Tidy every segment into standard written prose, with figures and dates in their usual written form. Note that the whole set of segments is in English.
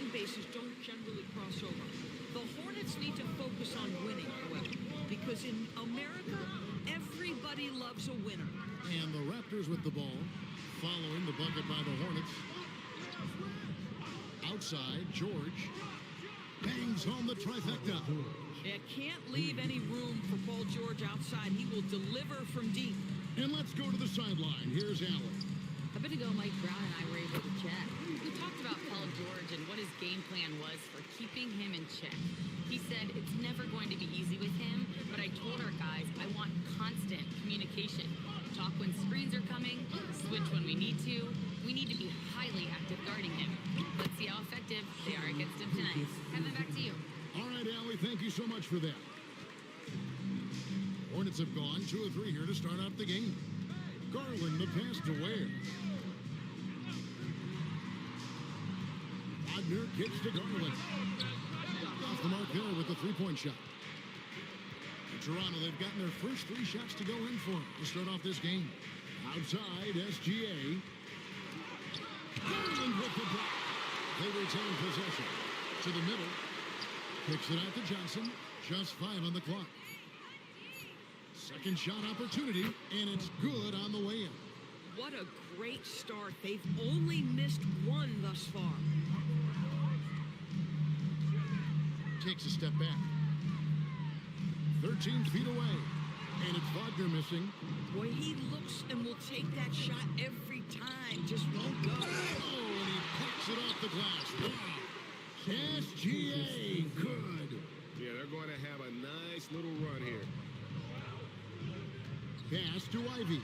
fan bases don't generally cross over. The Hornets need to focus on winning, however, because in America, everybody loves a winner. And the Raptors with the ball, following the bucket by the Hornets. Outside, George bangs home the trifecta. It can't leave any room for Paul George outside. He will deliver from deep. And let's go to the sideline. Here's Allen. A bit ago, Mike Brown and I were able to chat. We talked about Paul George and what his game plan was for keeping him in check. He said it's never going to be easy with him, but I told our guys I want constant communication. Talk when screens are coming, switch when we need to. We need to be highly active guarding him. Let's see how effective they are against him tonight. Kevin, back to you. All right, Allie, thank you so much for that. Hornets have gone 2 of 3 here to start out the game. Garland, the pass to Ware. Wagner kicks to Garland. Off the mark there with the three-point shot. In Toronto, they've gotten their first 3 shots to go in for to start off this game. Outside, SGA. Garland with the block. They retain possession. To the middle. Kicks it out to Johnson. Just 5 on the clock. Second shot opportunity, and it's good on the way in. What a great start. They've only missed 1 thus far. Takes a step back. 13 feet away. And it's Wagner missing. Boy, he looks and will take that shot every time. Just won't go. Oh, and he picks it off the glass. Wow. SGA, good. Yeah, they're going to have a nice little run here. Pass to Ivy.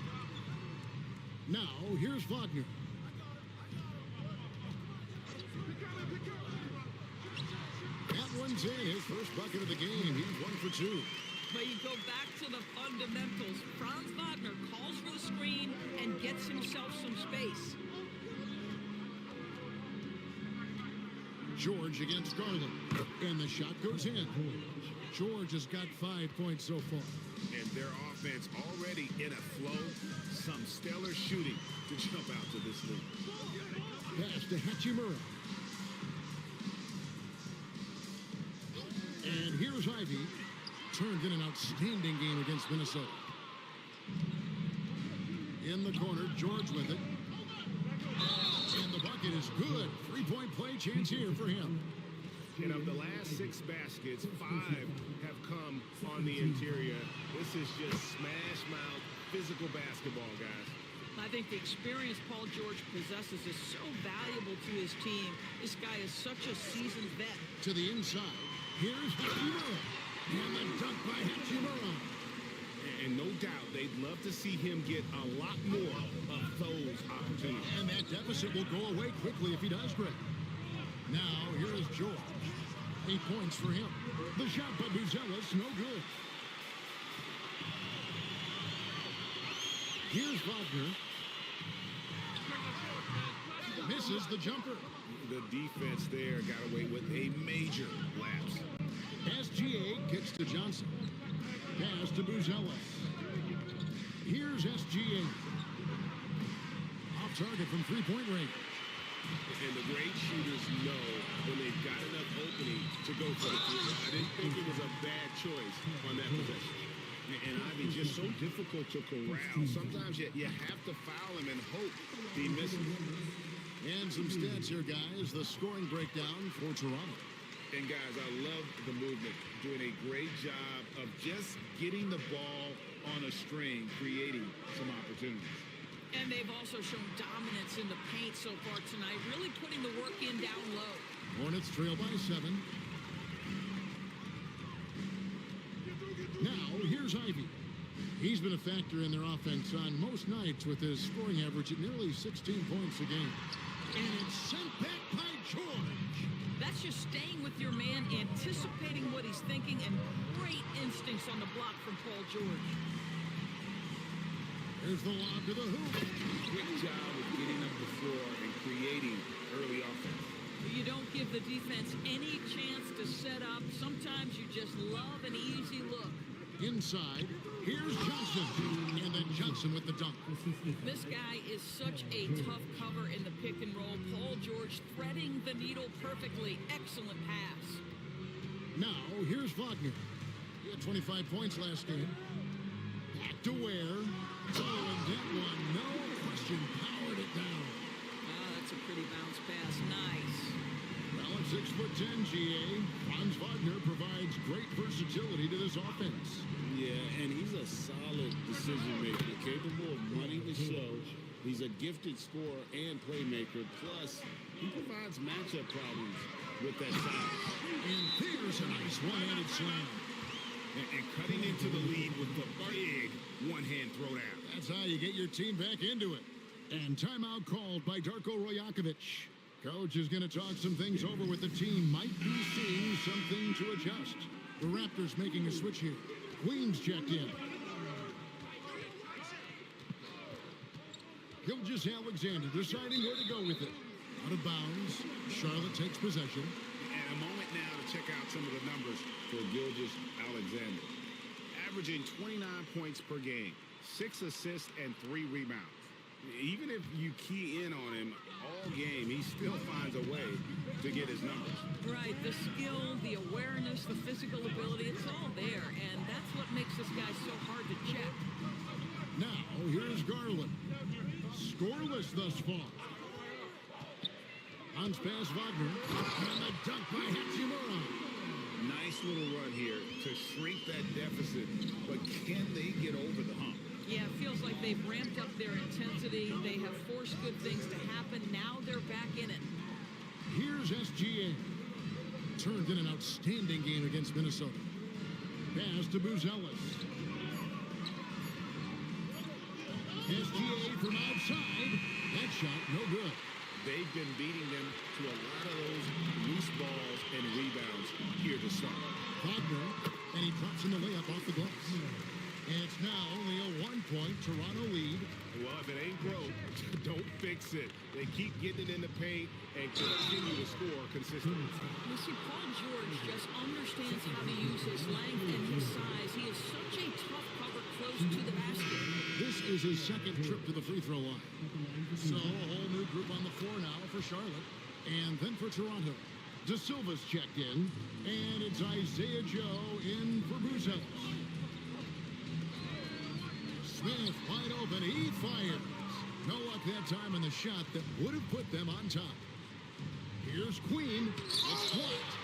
Now, here's Wagner. That one's in, his first bucket of the game. He's 1 for 2. But you go back to the fundamentals. Franz Wagner calls for the screen and gets himself some space. George against Garland. And the shot goes in. George has got 5 points so far. And their offense already in a flow. Some stellar shooting to jump out to this league. Pass to Hachimura. And here's Ivy. Turned in an outstanding game against Minnesota. In the corner, George with it. And the bucket is good. 3-point play chance here for him. And of the last 6 baskets, 5 have come on the interior. This is just smash mouth, physical basketball, guys. I think the experience Paul George possesses is so valuable to his team. This guy is such a seasoned vet. To the inside. Here's Hachimura. And the dunk by Hachimura. And no doubt they'd love to see him get a lot more of those opportunities. And that deficit will go away quickly if he does, Greg. Now, here is George. 8 points for him. The shot by Buzelis, no good. Here's Wagner. Misses the jumper. The defense there got away with a major lapse. SGA kicks to Johnson. Pass to Buzelis. Here's SGA. Off target from 3-point range. And the great shooters know when they've got enough opening to go for the 3. I didn't think it was a bad choice on that possession. And Ivy just so difficult to corral. Sometimes you have to foul him and hope he misses. And some stats here, guys. The scoring breakdown for Toronto. And guys, I love the movement. Doing a great job of just getting the ball on a string, creating some opportunities. And they've also shown dominance in the paint so far tonight, really putting the work in down low. Hornets trail by 7. Now, here's Ivy. He's been a factor in their offense on most nights with his scoring average at nearly 16 points a game. And it's sent back by George. That's just staying with your man, anticipating what he's thinking, and great instincts on the block from Paul George. There's the lob to the hoop. Quick job of getting up the floor and creating early offense. You don't give the defense any chance to set up. Sometimes you just love an easy look. Inside, here's Johnson. And then Johnson with the dunk. This guy is such a tough cover in the pick and roll. Paul George threading the needle perfectly. Excellent pass. Now, here's Wagner. He had 25 points last game. Back to Ware. Oh, and that one, no question, powered it down. That's a pretty bounce pass. Nice. Well, at 6'10", GA, Franz Wagner provides great versatility to this offense. Yeah, and he's a solid decision maker, capable of running the show. He's a gifted scorer and playmaker. Plus, he provides matchup problems with that size. And there's a nice one-handed slam. And cutting into the lead with the big one-hand throwdown. That's how you get your team back into it. And timeout called by Darko Rojakovic. Coach is going to talk some things over with the team. Might be seeing something to adjust. The Raptors making a switch here. Queens checked in. Gilgeous-Alexander deciding where to go with it. Out of bounds. Charlotte takes possession. And a moment now to check out some of the numbers for Gilgeous-Alexander. Averaging 29 points per game, 6 assists and 3 rebounds. Even if you key in on him all game, he still finds a way to get his numbers. Right, the skill, the awareness, the physical ability, it's all there. And that's what makes this guy so hard to check. Now, here's Garland. Scoreless thus far. Bounce pass Wagner. And a dunk by Hachimura. Nice little run here to shrink that deficit, but can they get over the hump? Yeah, it feels like they've ramped up their intensity. They have forced good things to happen. Now they're back in it. Here's SGA. Turned in an outstanding game against Minnesota. Pass to Buzelis. SGA from outside. That shot, no good. They've been beating them to a lot of those loose balls and rebounds here to start. Wagner, and he drops in the layup off the glass. And it's now only a 1-point Toronto lead. Well, if it ain't broke, don't fix it. They keep getting it in the paint and continue to score consistently. You see, Paul George just understands how to use his length and his size. He is such a tough cover close to the basket. This is his second trip to the free throw line. So a whole new group on the floor now for Charlotte. And then for Toronto. De Silva's checked in. And it's Isaiah Joe in for Buzelis. Smith wide open. He fires. No luck that time in the shot that would have put them on top. Here's Queen. It's blocked.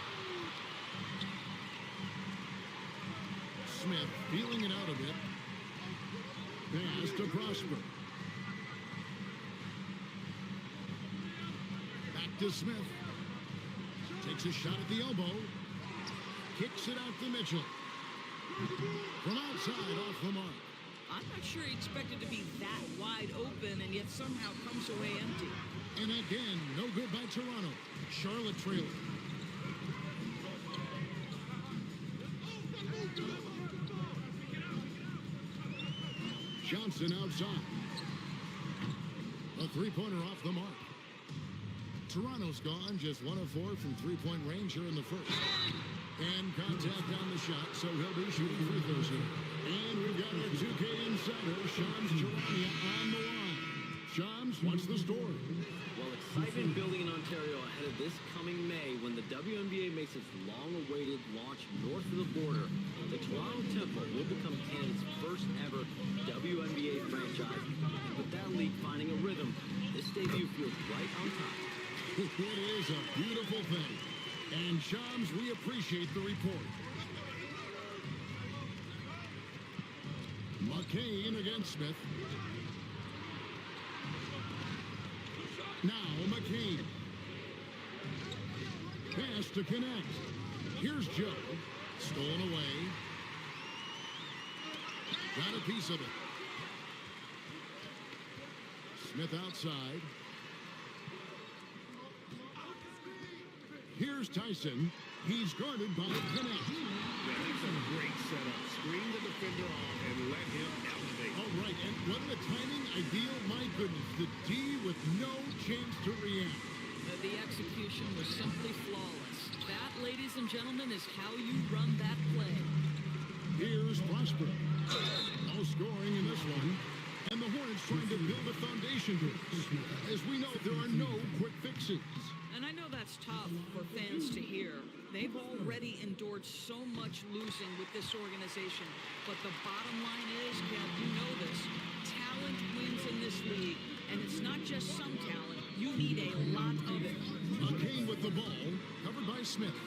Smith feeling it out a bit. Pass to Prosper. Back to Smith. Takes a shot at the elbow. Kicks it out to Mitchell. From outside, off the mark. I'm not sure he expected to be that wide open and yet somehow comes away empty. And again, no good by Toronto. Charlotte trailing. Johnson outside. A three-pointer off the mark. Toronto's gone just 1 of 4 from three-point range here in the first. And contact on the shot, so he'll be shooting free throws here. And we've got our 2K insider, Shams Charania, on the line. Shams, what's the story? Well, excitement building in Ontario ahead of this coming May when the WNBA makes its long-awaited launch north of the border. The Toronto Temple will become Canada's first ever WNBA franchise. And with that league finding a rhythm, this debut feels right on time. It is a beautiful thing. And Shams, we appreciate the report. McCain against Smith. Now McCain. Pass to connect. Here's Joe. Stolen away. Got a piece of it. Smith outside. Here's Tyson. He's guarded by Connect. Yeah, that's a great setup. Screen the defender off and let him elevate. All right, and wasn't the timing ideal? My goodness, the D with no chance to react. The execution was simply flawless. That, ladies and gentlemen, is how you run that play. Here's Prosper. No scoring in this one. And the Hornets trying to build a foundation to it. As we know, there are no quick fixes. And I know that's tough for fans to hear. They've already endured so much losing with this organization. But the bottom line is, Kev, you know this, talent wins in this league. And it's not just some talent. You need a lot of it. McCain with the ball, covered by Smith.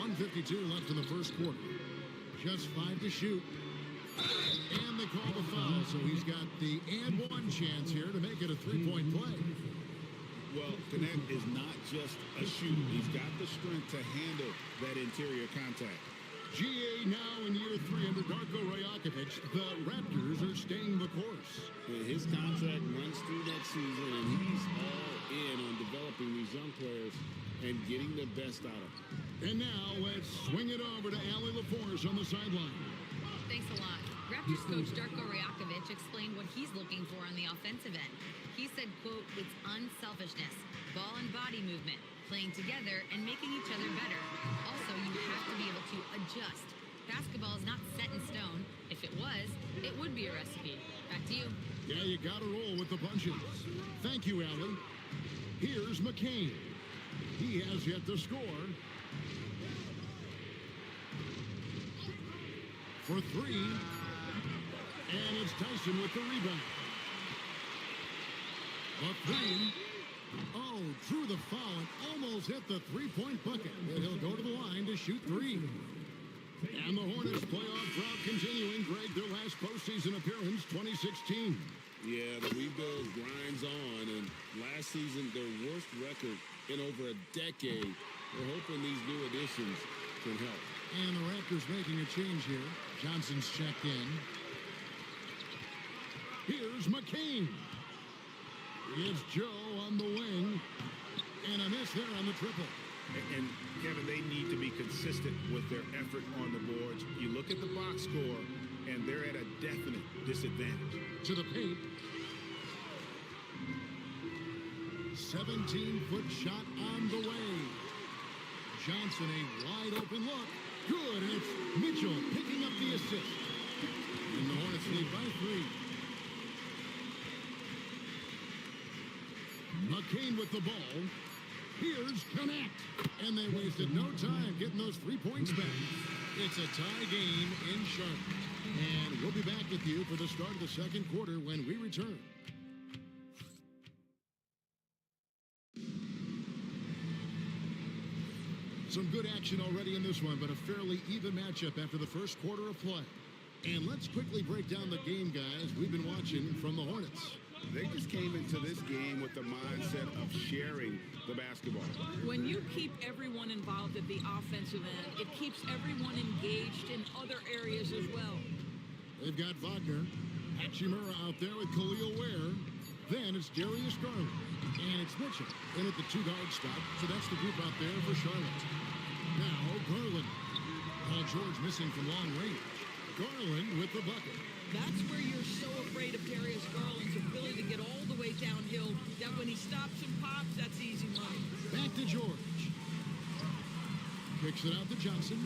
1:52 left in the first quarter. Just 5 to shoot. And they call the foul, so he's got the and one chance here to make it a three-point play. Well, Connect is not just a shooter. He's got the strength to handle that interior contact. GA now in year 3 under Darko Rajakovic. The Raptors are staying the course. His contract runs through that season, and he's all in on developing these young players and getting the best out of them. And now let's swing it over to Allie LaForce on the sideline. Thanks a lot. Raptors coach Darko Rajakovic explained what he's looking for on the offensive end. He said, quote, it's unselfishness, ball and body movement, playing together and making each other better. Also, you have to be able to adjust. Basketball is not set in stone. If it was, it would be a recipe. Back to you. Yeah, you got to roll with the punches. Thank you, Allie. Here's McCain. He has yet to score. For 3. And it's Tyson with the rebound. A 3. Oh, drew the foul and almost hit the three-point bucket. But he'll go to the line to shoot 3. And the Hornets playoff drought continuing. Greg, their last postseason appearance, 2016. Yeah, the rebuild grinds on, and last season, their worst record in over a decade. We're hoping these new additions can help. And the Raptors making a change here. Johnson's checked in. Here's McCain. It's Joe on the wing. And a miss there on the triple. And Kevin, they need to be consistent with their effort on the boards. You look at the box score, and they're at a definite disadvantage. To the paint. 17-foot shot on the way. Johnson, a wide open look. Good, and it's Mitchell picking up the assist. And the Hornets lead by 3. McCain with the ball. Here's Connect. And they wasted no time getting those 3 points back. It's a tie game in Charlotte. And we'll be back with you for the start of the second quarter when we return. Some good action already in this one, but a fairly even matchup after the first quarter of play. And let's quickly break down the game, guys, we've been watching from the Hornets. They just came into this game with the mindset of sharing the basketball. When you keep everyone involved at the offensive end, it keeps everyone engaged in other areas as well. They've got Wagner, Hachimura out there with Khalil Ware. Then it's Darius Garland. And it's Mitchell in at the 2-guard spot. So that's the group out there for Charlotte. Now Garland. Paul George missing from long range. Garland with the bucket. That's where you're so afraid of Darius Garland's ability to get all the way downhill, that when he stops and pops, that's easy money. Back to George. Kicks it out to Johnson.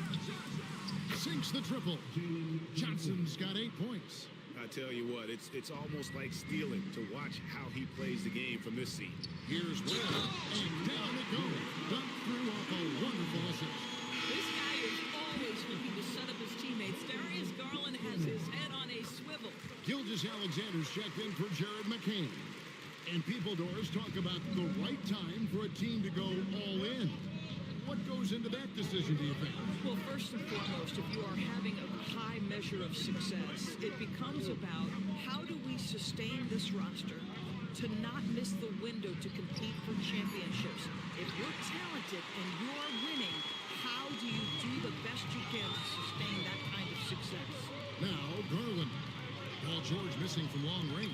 Sinks the triple. Johnson's got 8 points. I tell you what, it's almost like stealing to watch how he plays the game from this seat. Here's Ware, and down it goes. Dunked through off a wonderful assist. This guy is always looking to set up his teammates. Darius Garland has his head on a swivel. Gilgeous-Alexander's checked in for Jared McCain. And People Doors talk about the right time for a team to go all in. What goes into that decision, do you think? Well, first and foremost, if you are having a high measure of success, it becomes about how do we sustain this roster to not miss the window to compete for championships. If you're talented and you're winning, how do you do the best you can to sustain that kind of success? Now, Garland. Paul George missing from long range.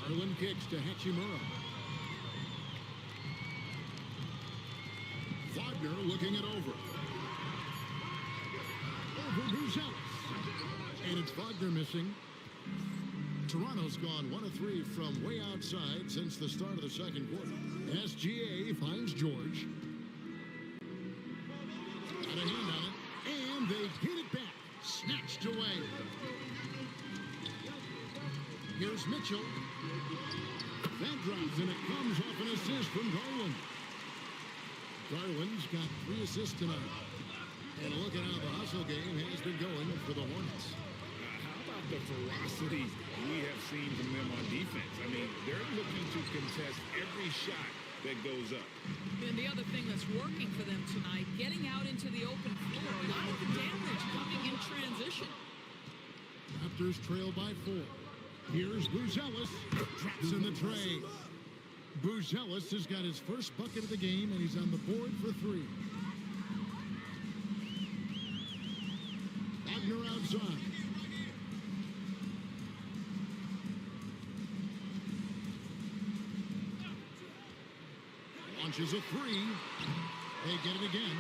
Garland kicks to Hachimura. Wagner looking it over. Over Bruzelis. And it's Wagner missing. Toronto's gone 1 of 3 from way outside since the start of the second quarter. SGA finds George. got a hand on it, and they get it back. Snatched away. Here's Mitchell. That drops, and it comes off an assist from Garland. Garland's got 3 assists tonight. And look at how the hustle game has been going for the Hornets. How about the ferocity we have seen from them on defense? I mean, they're looking to contest every shot that goes up. And the other thing that's working for them tonight, getting out into the open floor, a lot of the damage coming in transition. Raptors trail by 4. Here's Buzelis. Drops in the tray. Buzelis has got his first bucket of the game, and he's on the board for 3. Wagner outside. Launches a 3. They get it again.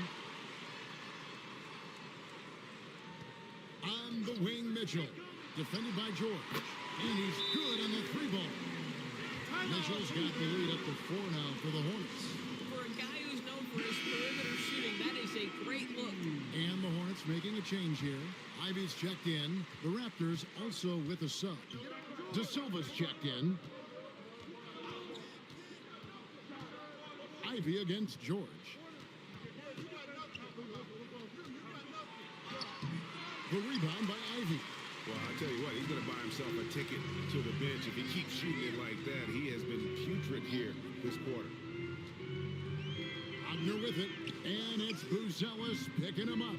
On the wing, Mitchell. Defended by George. And he's good on the 3 ball. Mitchell's got the lead up to 4 now for the Hornets. For a guy who's known for his perimeter shooting, that is a great look. And the Hornets making a change here. Ivy's checked in. The Raptors also with a sub. De Silva's checked in. Ivy against George. The rebound by Ivy. Well, I'll tell you what, he's going to buy himself a ticket to the bench. If he keeps shooting it like that, he has been putrid here this quarter. Wagner with it, and it's Buzelis picking him up.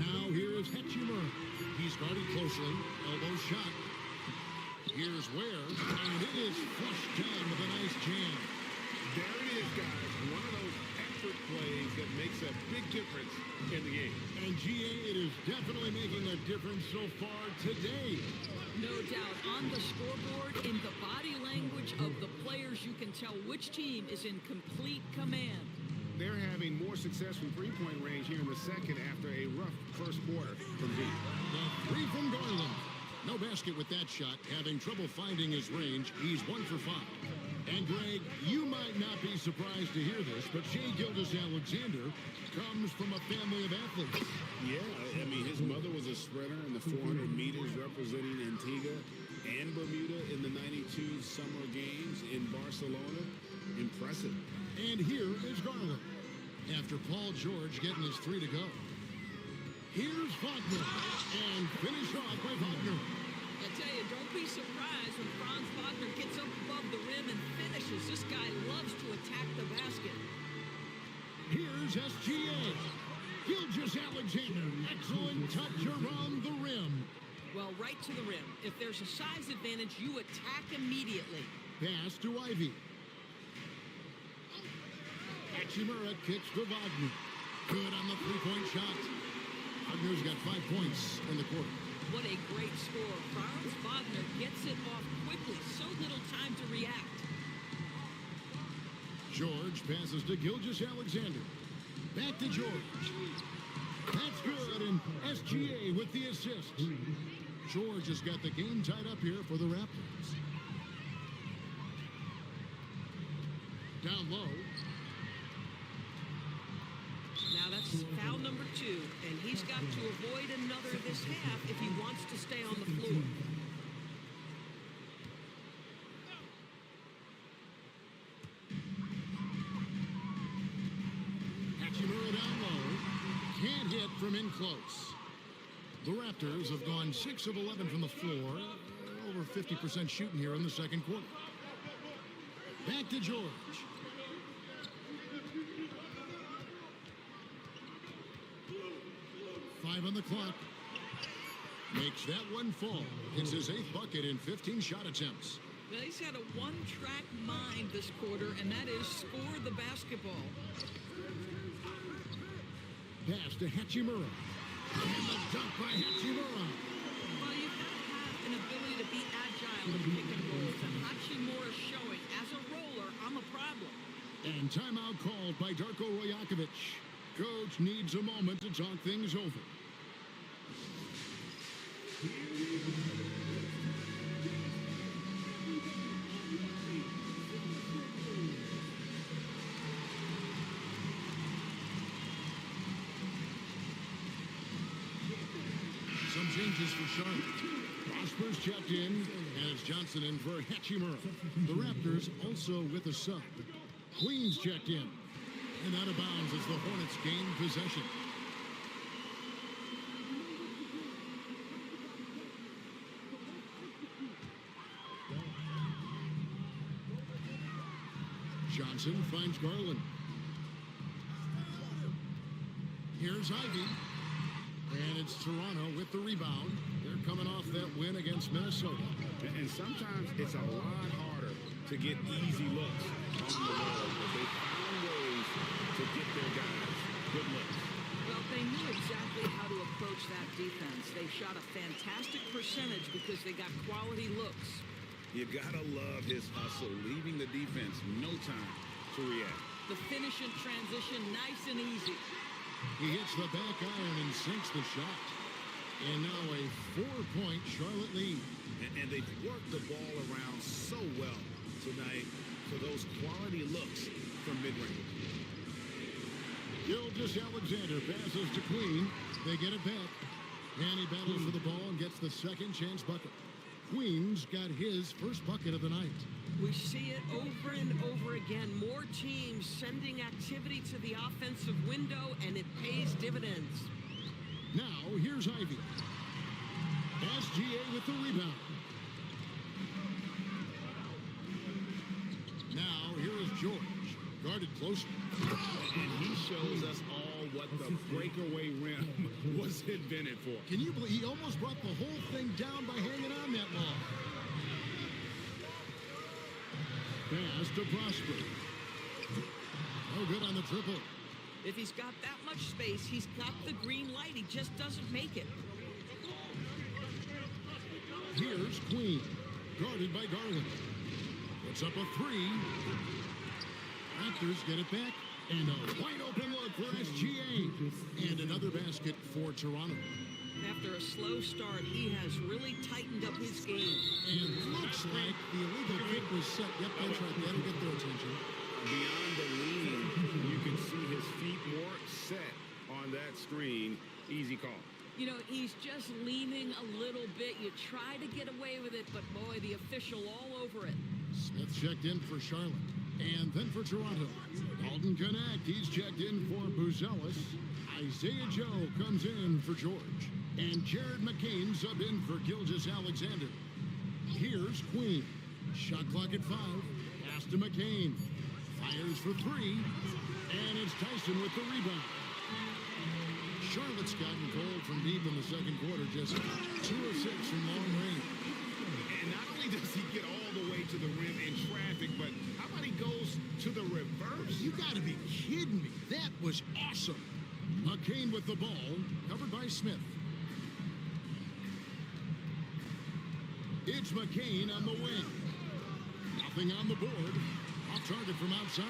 Now here's Hachimura. He's guarded closely. Elbow shot. Here's Ware, and it is flushed down with a nice jam. There it is, guys. One of those effort plays that makes a big difference in the game. And GA, it is definitely making a difference so far today. No doubt. On the scoreboard, in the body language of the players, you can tell which team is in complete command. They're having more success from three-point range here in the second after a rough first quarter from deep. The 3 from Garland. No basket with that shot. Having trouble finding his range. He's 1 for 5. And Greg, you might not be surprised to hear this, but Shai Gilgeous-Alexander comes from a family of athletes. Yeah, I mean, his mother was a sprinter in the 400 meters representing Antigua and Bermuda in the 92 Summer Games in Barcelona. Impressive. And here is Garland. After Paul George getting his 3 to go. Here's Wagner. And finish off by Wagner. I tell you, don't be surprised when Franz Wagner gets up above the rim and finishes. This guy loves to attack the basket. Here's SGA. Gilgeous-Alexander. Excellent touch around the rim. Well, right to the rim. If there's a size advantage, you attack immediately. Pass to Ivy. Hachimura kicks to Wagner. Good on the 3-point shot. Wagner's got 5 points in the quarter. What a great score. Franz Wagner gets it off quickly. So little time to react. George passes to Gilgeous-Alexander. Back to George. That's good, and SGA with the assist. George has got the game tied up here for the Raptors. Down low. Now that's foul number 2, and he's got to avoid another this half if he wants to stay on the floor. Hachimura down low. Can't hit from in close. The Raptors have gone 6 of 11 from the floor. Over 50% shooting here in the second quarter. Back to George. Five on the clock. Makes that one fall. It's his 8th bucket in 15 shot attempts. Well, he's had a one-track mind this quarter, and that is score the basketball. Pass to Hachimura. And the dunk by Hachimura. Well, you've got to have an ability to be agile in pick and rolls, and Hachimura showing as a roller, I'm a problem. And timeout called by Darko Rajakovic. Coach needs a moment to talk things over. changes for Charlotte. Prosper's checked in, and it's Johnson in for Hachimura. The Raptors also with a sub. Queens checked in, and out of bounds as the Hornets gain possession. Johnson finds Garland. Here's Ivy. And it's Toronto with the rebound. They're coming off that win against Minnesota. And sometimes it's a lot harder to get easy looks on the road, but they found ways to get their guys good looks. Well, they knew exactly how to approach that defense. They shot a fantastic percentage because they got quality looks. You gotta love his hustle, leaving the defense no time to react. The finish in transition, nice and easy. He hits the back iron and sinks the shot. And now a 4-point Charlotte lead. And they've worked the ball around so well tonight for those quality looks from mid-range. Gilgeous-Alexander passes to Queen. They get it back. And he battles for the ball and gets the second chance bucket. Queen's got his first bucket of the night. We see it over and over again. More teams sending activity to the offensive window, and it pays dividends. Now, here's Ivy. SGA with the rebound. Now, here is George. Guarded closely. And he shows us all what the breakaway rim was invented for. Can you believe he almost brought the whole thing down by hanging on that long? Pass to Prosper. No good on the triple. If he's got that much space, he's got the green light. He just doesn't make it. Here's Queen. Guarded by Garland. Puts up a three. Raptors get it back. And a wide open look for SGA. And another basket for Toronto. After a slow start, he has really tightened up his game. And looks like the illegal kick was set. Yep, that's right. That'll get their attention. Beyond the lean, you can see his feet more set on that screen. Easy call. You know, he's just leaning a little bit. You try to get away with it, but boy, the official all over it. Smith checked in for Charlotte. And then for Toronto, Dalton Connect. He's checked in for Buzelis. Isaiah Joe comes in for George. And Jared McCain sub in for Gilgeous-Alexander. Here's Queen. Shot clock at 5. Pass to McCain. Fires for 3. And it's Tyson with the rebound. Charlotte's gotten cold from deep in the second quarter. Just 2 of 6 from long range. And not only does he get all the way to the rim in traffic, but how about he goes to the reverse? You got to be kidding me. That was awesome. McCain with the ball, covered by Smith. It's McCain on the wing. Nothing on the board. Off target from outside.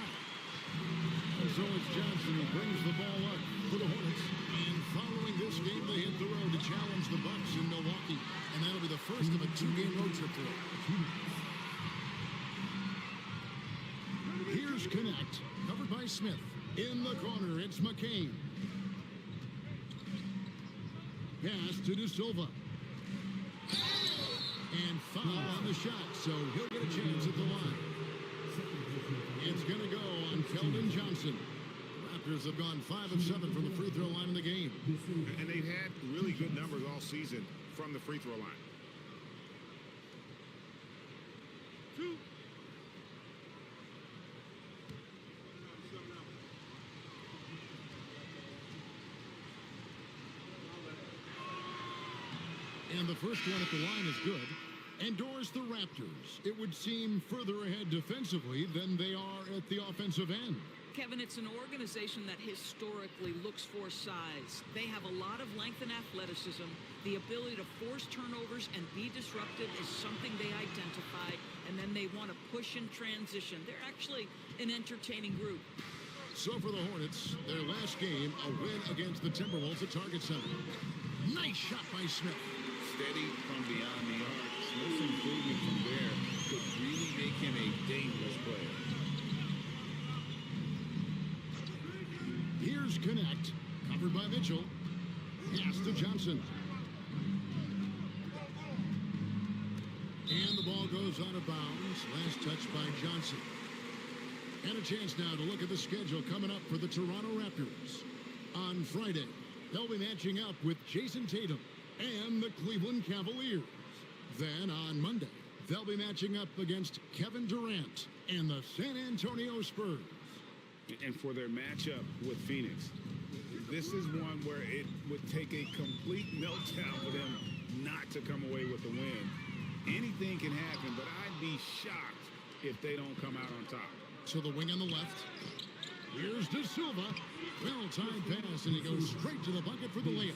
And so it's Johnson who brings the ball up for the Hornets. And following this game, they hit the road to challenge the Bucks in Milwaukee. And that'll be the first of a 2-game road trip for them. Here's Connect, covered by Smith. In the corner, it's McCain. Pass to De Silva. And foul on the shot, so he'll get a chance at the line. It's going to go on Keldon Johnson. Raptors have gone 5 of 7 from the free throw line in the game. And they've had really good numbers all season from the free throw line. And the first one at the line is good. Endorse the Raptors. It would seem further ahead defensively than they are at the offensive end. Kevin, it's an organization that historically looks for size. They have a lot of length and athleticism. The ability to force turnovers and be disruptive is something they identified, and then they want to push in transition. They're actually an entertaining group. So for the Hornets, their last game, a win against the Timberwolves at Target Center. Nice shot by Smith. Steady from beyond the arc. Smith's improvement from there could really make him a dangerous player. Here's Connect, covered by Mitchell. Pass to Johnson. is out of bounds. Last touch by Johnson. And a chance now to look at the schedule coming up for the Toronto Raptors. On Friday, they'll be matching up with Jason Tatum and the Cleveland Cavaliers. Then on Monday, they'll be matching up against Kevin Durant and the San Antonio Spurs. And for their matchup with Phoenix, this is one where it would take a complete meltdown for them not to come away with the win. Anything can happen, but I'd be shocked if they don't come out on top. To the wing on the left. Here's De Silva. Well-timed pass, and he goes straight to the bucket for the layup.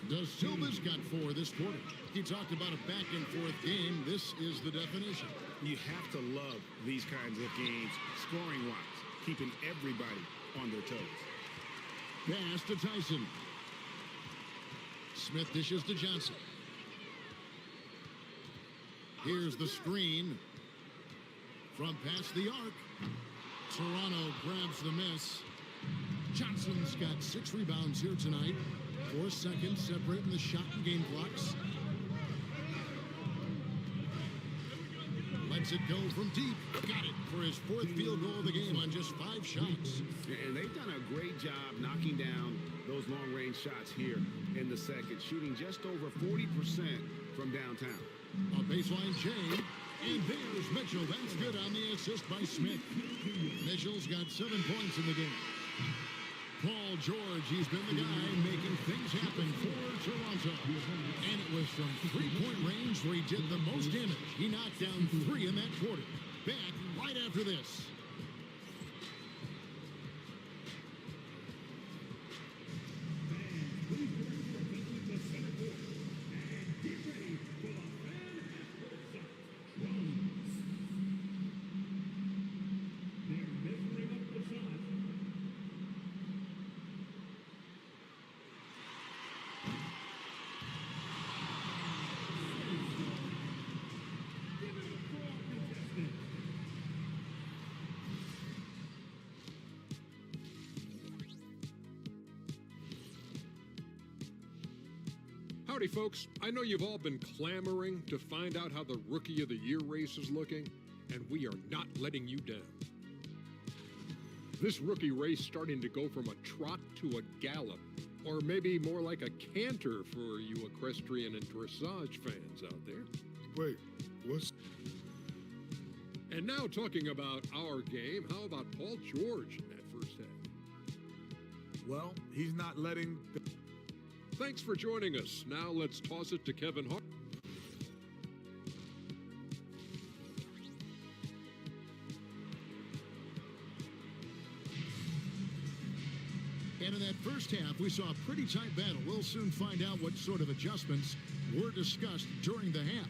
De Silva's got 4 this quarter. He talked about a back-and-forth game. This is the definition. You have to love these kinds of games, scoring-wise, keeping everybody on their toes. Pass to Tyson. Smith dishes to Johnson. Here's the screen from past the arc. Toronto grabs the miss. Johnson's got 6 rebounds here tonight. 4 seconds separating the shot and game clocks. Lets it go from deep. Got it for his 4th field goal of the game on just 5 shots. And they've done a great job knocking down those long-range shots here in the second, shooting just over 40% from downtown. A baseline chain. And there's Mitchell. That's good on the assist by Smith. Mitchell's got 7 points in the game. Paul George, he's been the guy making things happen for Toronto. And it was from 3-point range where he did the most damage. He knocked down 3 in that quarter. Back right after this. Howdy, folks. I know you've all been clamoring to find out how the Rookie of the Year race is looking, and we are not letting you down. This rookie race starting to go from a trot to a gallop, or maybe more like a canter for you equestrian and dressage fans out there. Wait, what's... And now talking about our game, how about Paul George in that first half? Well, he's not letting... Thanks for joining us. Now let's toss it to Kevin Hart. And in that first half, we saw a pretty tight battle. We'll soon find out what sort of adjustments were discussed during the half.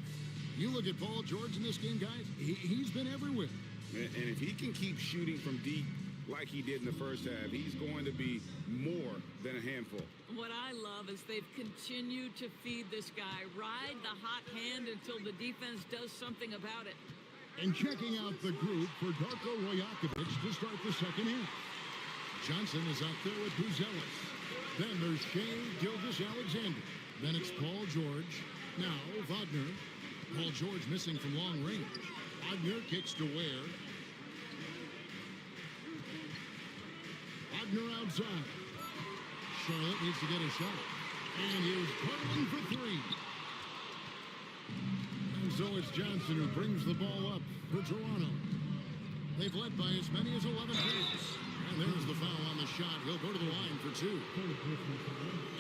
You look at Paul George in this game, guys, he's been everywhere. And if he can keep shooting from deep like he did in the first half, he's going to be more than a handful. What I love is they've continued to feed this guy, ride the hot hand until the defense does something about it. And checking out the group for Darko Rajakovic to start the second half. Johnson is out there with Buzelis. Then there's Shea Gilgeous-Alexander. Then it's Paul George. Now Wagner. Paul George missing from long range. Wagner kicks to Ware. Wagner outside. Charlotte needs to get a shot. And here's Portland for 3. And so it's Johnson who brings the ball up for Toronto. They've led by as many as 11 points. And there's the foul on the shot. He'll go to the line for 2.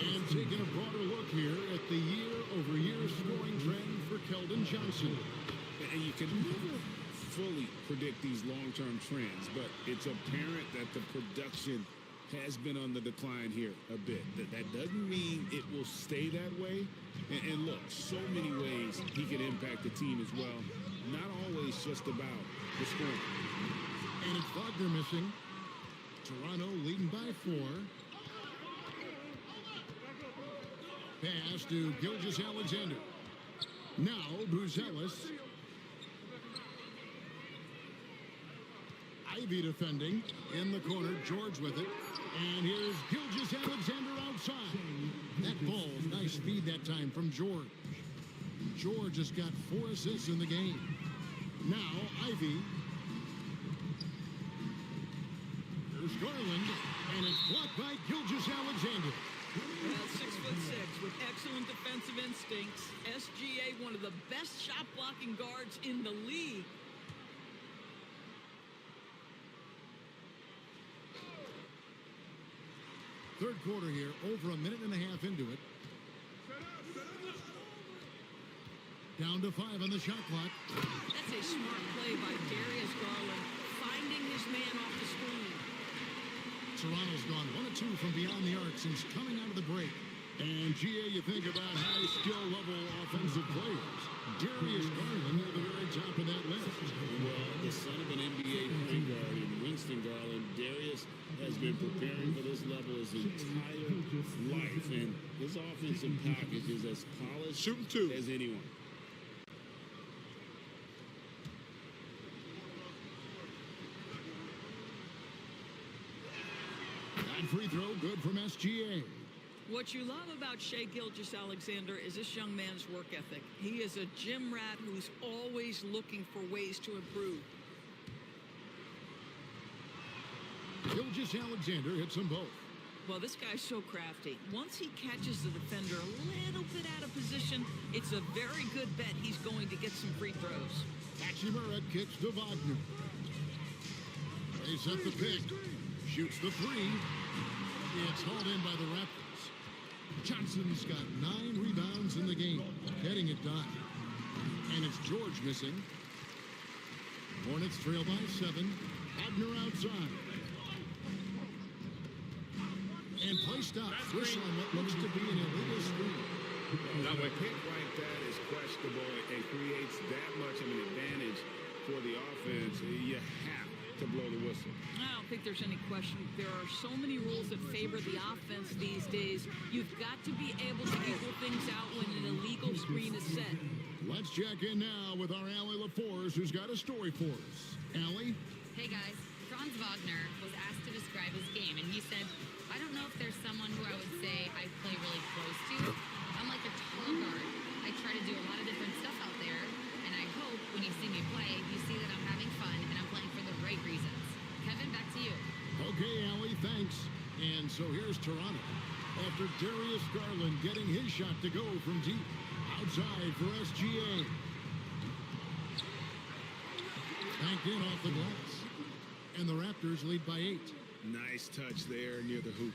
And taking a broader look here at the year-over-year scoring trend for Keldon Johnson. And you can never fully predict these long-term trends, but it's apparent that the production has been on the decline here a bit. That doesn't mean it will stay that way. And look, so many ways he can impact the team as well. Not always just about the scoring. And it's Wagner missing. Toronto leading by 4. Pass to Gilgeous-Alexander. Now Buzelis. Ivy defending in the corner. George with it. And here's Gilgeous-Alexander outside. That ball, nice feed that time from George. George has got 4 assists in the game. Now, Ivy. There's Garland, and it's blocked by Gilgeous-Alexander. Well, 6'6" with excellent defensive instincts. SGA, one of the best shot blocking guards in the league. Third quarter here, over a minute and a half into it. Down to 5 on the shot clock. That's a smart play by Darius Garland, finding his man off the screen. Toronto's gone 1 of 2 from beyond the arc since coming out of the break. And GA, you think about high skill level offensive players. Darius Garland near the very top of that list. Well, the son of an NBA point guard in Winston Garland, Darius has been preparing for this level his entire life, and his offensive package is as polished Shooting two. as anyone. That free throw good from SGA. What you love about Shai Gilgeous-Alexander is this young man's work ethic. He is a gym rat who's always looking for ways to improve. Gilgeous-Alexander hits them both. Well, this guy's so crafty. Once he catches the defender a little bit out of position, it's a very good bet he's going to get some free throws. Hachimura kicks to Wagner. They set the pick. Shoots the three. It's hauled in by the Raptors. Johnson's got 9 rebounds in the game, getting it done. And it's George missing. Hornets trail by 7. Wagner outside. And play stops. Whistle on what looks to be an illegal screen. Now, a pick like that is questionable and creates that much of an advantage for the offense. You have to blow the whistle. I don't think there's any question. There are so many rules that favor the offense these days. You've got to be able to equal things out when an illegal screen is set. Let's check in now with our Allie LaForce, who's got a story for us. Allie? Hey guys, Franz Wagner was asked to describe his game, and he said, I don't know if there's someone who I would say I play really close to. I'm like a tall guard. I try to do a lot of different stuff out there, and I hope when you see me play, you see that I'm having fun and I'm playing for the right reasons. Kevin, back to you. Okay, Allie, thanks. And so here's Toronto. After Darius Garland getting his shot to go from deep. Outside for SGA. Banked in off the glass. And the Raptors lead by 8. Nice touch there near the hoop.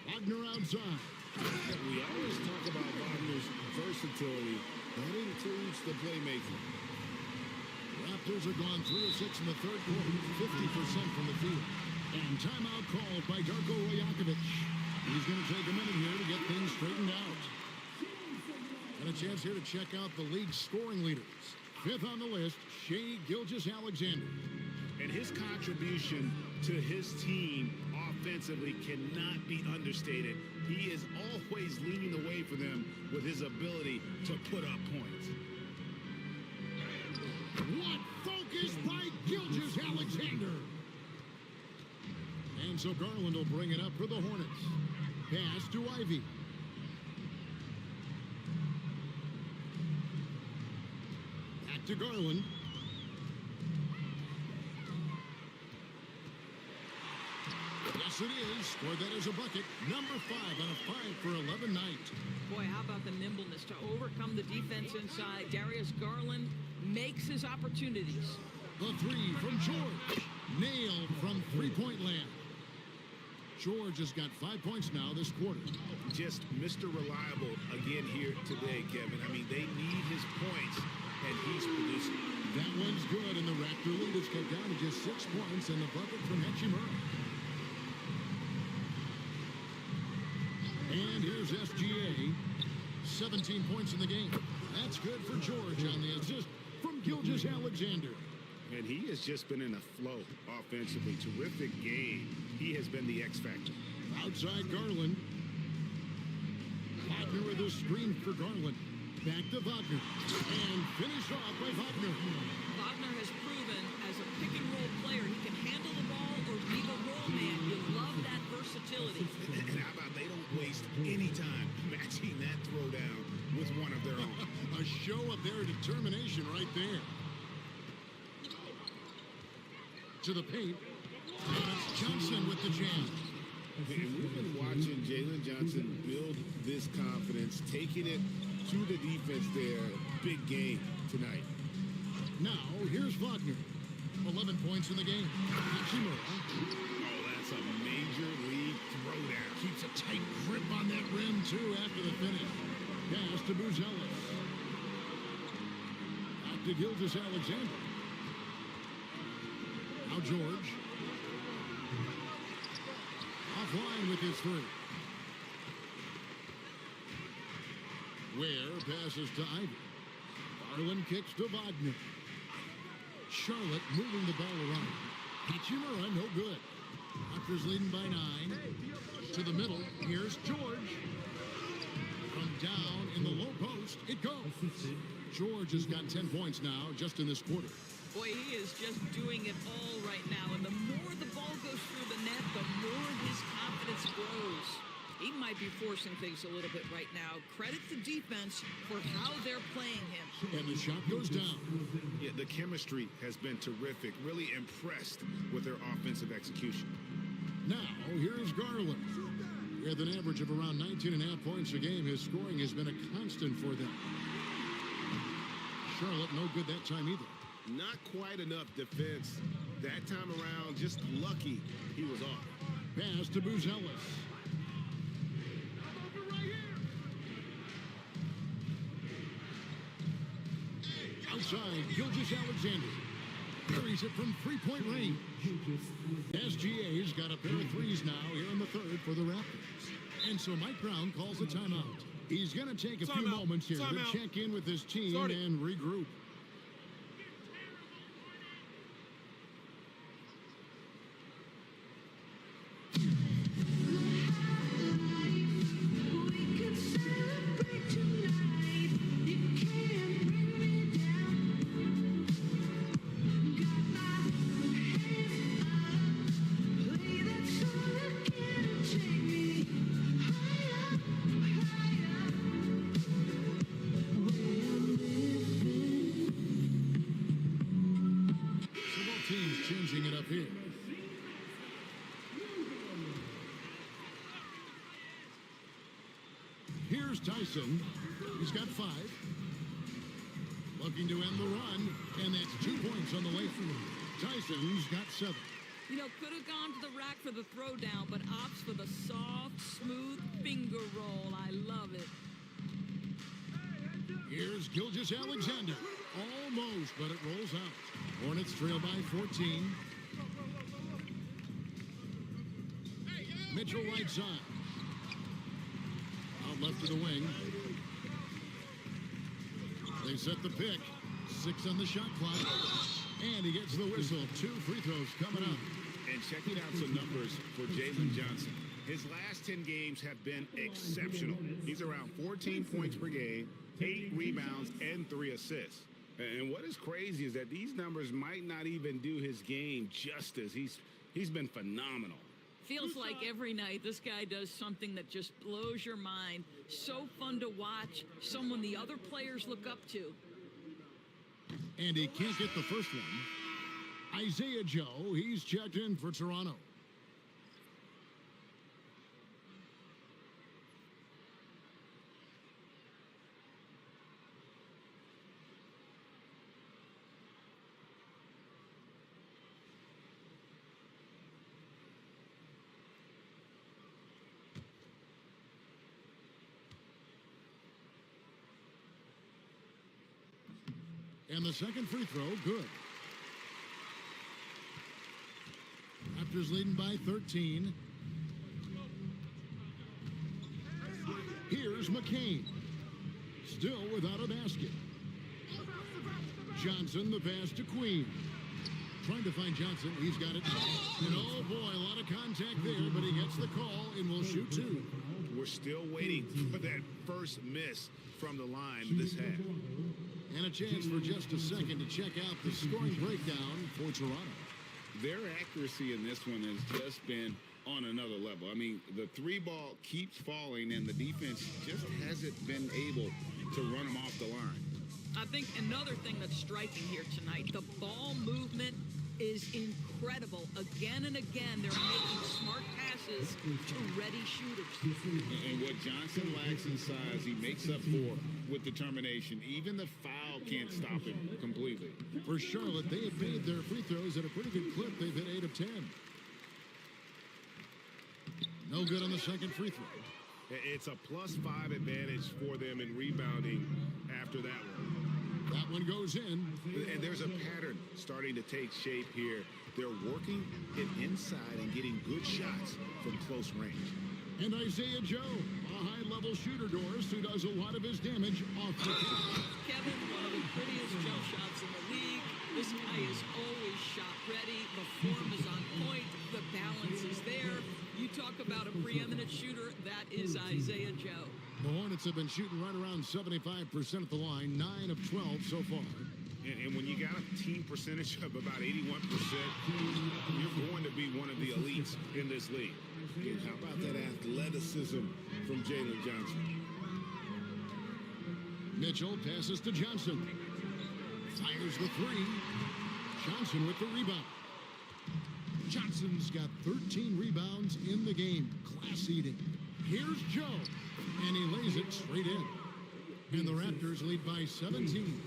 Wagner outside. We always talk about Wagner's versatility. That includes the playmaking. Raptors are gone 3 of 6 in the third quarter, 50% from the field. And timeout called by Darko Rajakovic. He's going to take a minute here to get things straightened out. And a chance here to check out the league's scoring leaders. 5th on the list, Shai Gilgeous-Alexander. And his contribution to his team offensively cannot be understated. He is always leading the way for them with his ability to put up points. What focus by Gilgeous-Alexander. And so Garland will bring it up for the Hornets. Pass to Ivy. Back to Garland. Yes, it is. Scored that as a bucket. Number 5 on a 5-for-11 night. Boy, how about the nimbleness to overcome the defense inside. Darius Garland makes his opportunities. The 3 from George. Nailed from three-point land. George has got 5 points now this quarter. Just Mr. Reliable again here today, Kevin. I mean, they need his points, and he's producing. That one's good, and the Raptor lead is cut down to just 6 points and the bucket from Hachimura. And here's SGA. 17 points in the game. That's good for George on the assist from Gilgeous-Alexander. And he has just been in a flow offensively. Terrific game. He has been the X factor. Outside Garland. Wagner with a screen for Garland. Back to Wagner. And finish off by Wagner. Wagner has proven as a pick-and-roll player he can handle the ball or be the roll man. You love that versatility. And how about they don't waste any time matching that throwdown with one of their own. A determination right there. To the paint. And it's Johnson with the jam. And we've been watching Jalen Johnson build this confidence, taking it to the defense there. Big game tonight. Now, here's Wagner. 11 points in the game. Hachimura. Oh, that's a major league throwdown. Keeps a tight grip on that rim, too, after the finish. Pass to Buzelis. Back to Gilgeous-Alexander. Now George. Offline with his three. Ware passes to Ivy. Garland kicks to Wagner. Charlotte moving the ball around. Hachimura, no good. Raptors leading by 9. To the middle. Here's George. From down in the low post, it goes. George has got 10 points now just in this quarter. Boy, he is just doing it all right now. And the more the ball goes through the net, the more his confidence grows. He might be forcing things a little bit right now. Credit the defense for how they're playing him. And the shot goes down. Yeah, the chemistry has been terrific. Really impressed with their offensive execution. Now, here's Garland. With an average of around 19.5 points a game, his scoring has been a constant for them. Charlotte, no good that time either. Not quite enough defense. That time around, just lucky he was off. Pass to Buzelis. Outside, Gilgeous-Alexander. Carries it from three-point range. SGA's got a pair of threes now here in the third for the Raptors. And so Mike Brown calls a timeout. He's going to take a few moments here to check in with his team and regroup. Changing it up here. Here's Tyson. He's got 5. Looking to end the run, and that's 2 points on the way through. Tyson's got 7. You know, could have gone to the rack for the throwdown, but opts for the soft, smooth finger roll. I love it. Here's Gilgeous-Alexander. Almost, but it rolls out. Hornets trail by 14. Mitchell right side. Out left to the wing. They set the pick. 6 on the shot clock. And he gets the whistle. 2 free throws coming up. And checking out some numbers for Jalen Johnson. His last 10 games have been exceptional. He's around 14 points per game, 8 rebounds, and 3 assists. And what is crazy is that these numbers might not even do his game justice. He's been phenomenal. Feels like every night this guy does something that just blows your mind. So fun to watch. Someone the other players look up to. And he can't get the first one. Isaiah Joe, he's checked in for Toronto. And the second free throw, good. Raptors leading by 13. Here's McCain. Still without a basket. Johnson, the pass to Queen. Trying to find Johnson. He's got it. And oh boy, a lot of contact there, but he gets the call and will shoot 2. We're still waiting for that first miss from the line this half. And a chance for just a second to check out the scoring breakdown for Toronto. Their accuracy in this one has just been on another level. I mean, the 3 ball keeps falling, and the defense just hasn't been able to run them off the line. I think another thing that's striking here tonight, the ball movement is incredible. Again and again, they're making smart passes to ready shooters. And what Johnson lacks in size, he makes up for with determination. Even the foul can't stop him completely. For Charlotte, they have made their free throws at a pretty good clip. They've hit 8 of 10. No good on the second free throw. It's a +5 advantage for them in rebounding after that one. That one goes in. And there's a pattern starting to take shape here. They're working it inside and getting good shots from close range. And Isaiah Joe, a high-level shooter, Doris, who does a lot of his damage off the catch. Kevin, one of the prettiest jump shots in the league. This guy is always shot ready. The form is on point. The balance is there. You talk about a preeminent shooter, that is Isaiah Joe. The Hornets have been shooting right around 75% at the line, 9 of 12 so far. And when you got a team percentage of about 81%, you're going to be one of the elites in this league. And how about that athleticism from Jalen Johnson? Mitchell passes to Johnson. Fires the three. Johnson with the rebound. Johnson's got 13 rebounds in the game. Class eating. Here's Joe. And he lays it straight in. And the Raptors lead by 17.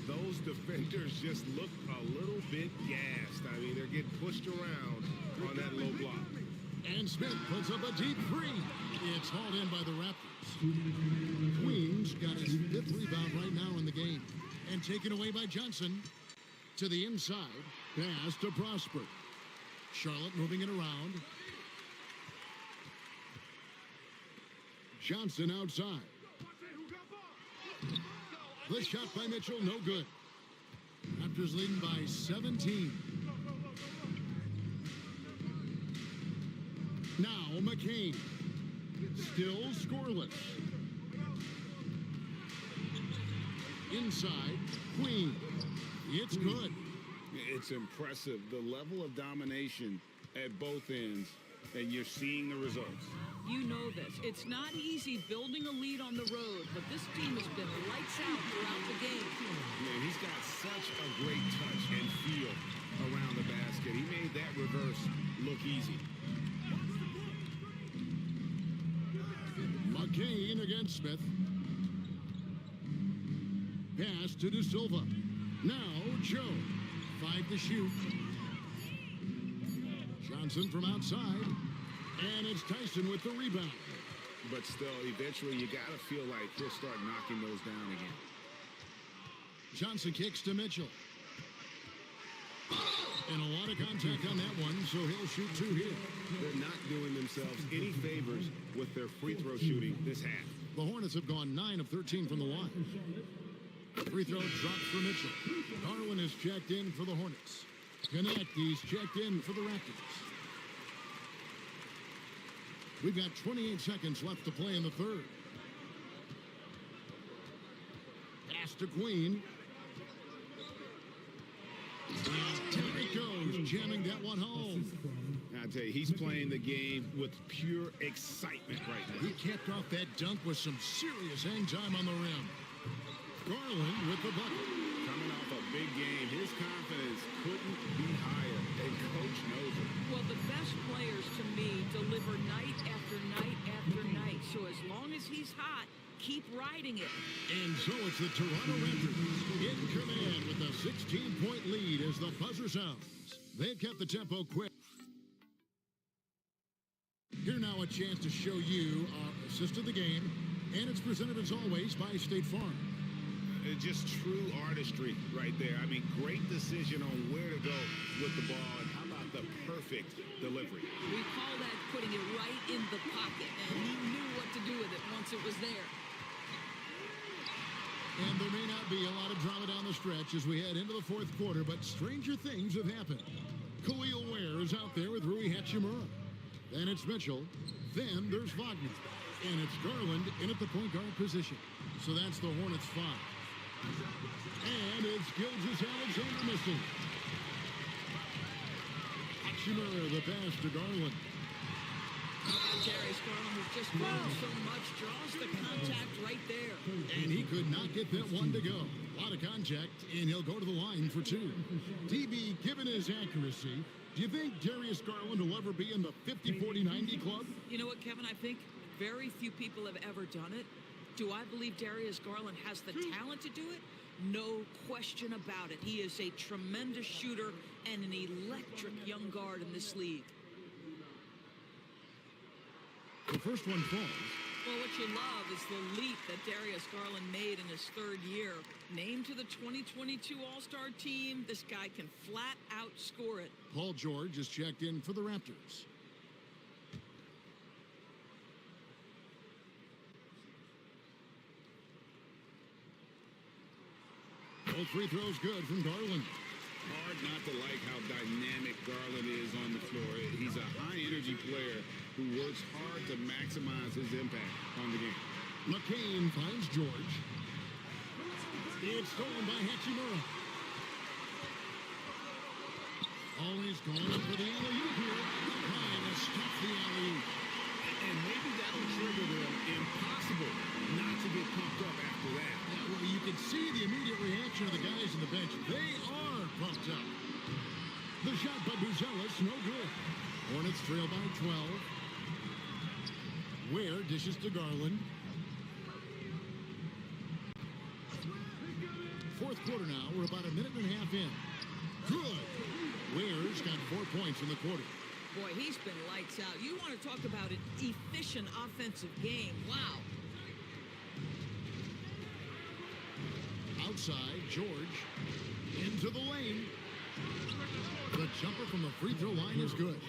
Those defenders just look a little bit gassed. I mean, they're getting pushed around on that low block. And Smith puts up a deep three. It's hauled in by the Raptors. Queen's got his 5th rebound right now in the game. And taken away by Johnson. To the inside. Pass to Prosper. Charlotte moving it around. Johnson outside. The shot by Mitchell, no good. Raptors leading by 17. Now McCain. Still scoreless. Inside, Queen. It's good. It's impressive, the level of domination at both ends, and you're seeing the results. You know this. It's not easy building a lead on the road, but this team has been lights out throughout the game. Man, he's got such a great touch and feel around the basket. He made that reverse look easy. McCain against Smith. Pass to De Silva. Now Joe. 5 to shoot. Johnson from outside. And it's Tyson with the rebound. But still, eventually, you got to feel like he'll start knocking those down again. Johnson kicks to Mitchell. And a lot of contact on that one, so he'll shoot 2 here. They're not doing themselves any favors with their free throw shooting this half. The Hornets have gone 9 of 13 from the line. Free throw dropped for Mitchell. Garland is checked in for the Hornets. He's checked in for the Raptors. We've got 28 seconds left to play in the third. Pass to Queen. There it goes, jamming that one home. I tell you, he's playing the game with pure excitement right now. He capped off that dunk with some serious hang time on the rim. Garland with the bucket. Coming off a big game, his confidence couldn't be higher, and Coach knows it. Well, the best players, to me, deliver night after night after night. So as long as he's hot, keep riding it. And so it's the Toronto Raptors in command with a 16-point lead as the buzzer sounds. They've kept the tempo quick. Here now a chance to show you our assist of the game, and it's presented as always by State Farm. Just true artistry right there. I mean, great decision on where to go with the ball, and how about the perfect delivery? We call that putting it right in the pocket, and he knew what to do with it once it was there. And there may not be a lot of drama down the stretch as we head into the fourth quarter, but stranger things have happened. Khalil Ware is out there with Rui Hachimura. Then it's Mitchell. Then there's Wagner. And it's Garland in at the point guard position. So that's the Hornets 5. And it's Gilgeous-Alexander missing. Hachimura, the pass to Garland. Darius Garland has just grown so much, draws the contact right there. And he could not get that one to go. A lot of contact, and he'll go to the line for two. DB, given his accuracy, do you think Darius Garland will ever be in the 50-40-90 club? You know what, Kevin? I think very few people have ever done it. Do I believe Darius Garland has the talent to do it? No question about it. He is a tremendous shooter and an electric young guard in this league. The first one falls. Well, what you love is the leap that Darius Garland made in his third year. Named to the 2022 All-Star team, this guy can flat out score it. Paul George is checked in for the Raptors. Both free throws good from Garland. Hard not to like how dynamic Garland is on the floor. He's a high-energy player who works hard to maximize his impact on the game. McCain finds George. It's stolen by Hachimura. Always going up for the alley-oop here. Trying to stop the alley-oop. And maybe that'll trigger them. Impossible not to get pumped up after that. Yeah, well, you can see the immediate reaction of the guys on the bench. They are pumped up. The shot by Buzelis, no good. Hornets trail by 12. Ware dishes to Garland. Fourth quarter now. We're about a minute and a half in. Good. Ware's got 4 points in the quarter. Boy, he's been lights out. You want to talk about an efficient offensive game. Wow. Outside, George into the lane. The jumper from the free throw line is good.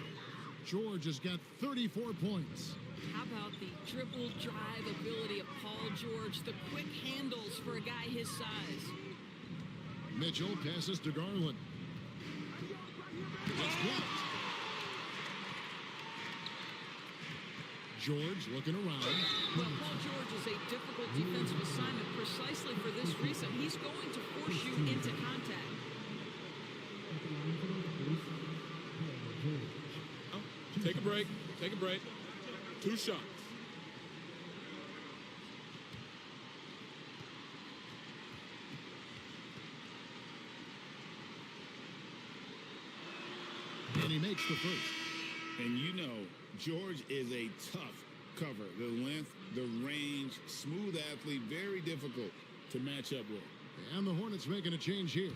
George has got 34 points. How about the dribble drive ability of Paul George? The quick handles for a guy his size. Mitchell passes to Garland. It's blocked. George looking around. Well, Paul George is a difficult defensive assignment precisely for this reason. He's going to force you into contact. Take a break. Take a break. 2 shots. And he makes the first. And you know, George is a tough cover. The length, the range, smooth athlete, very difficult to match up with. And the Hornets making a change here.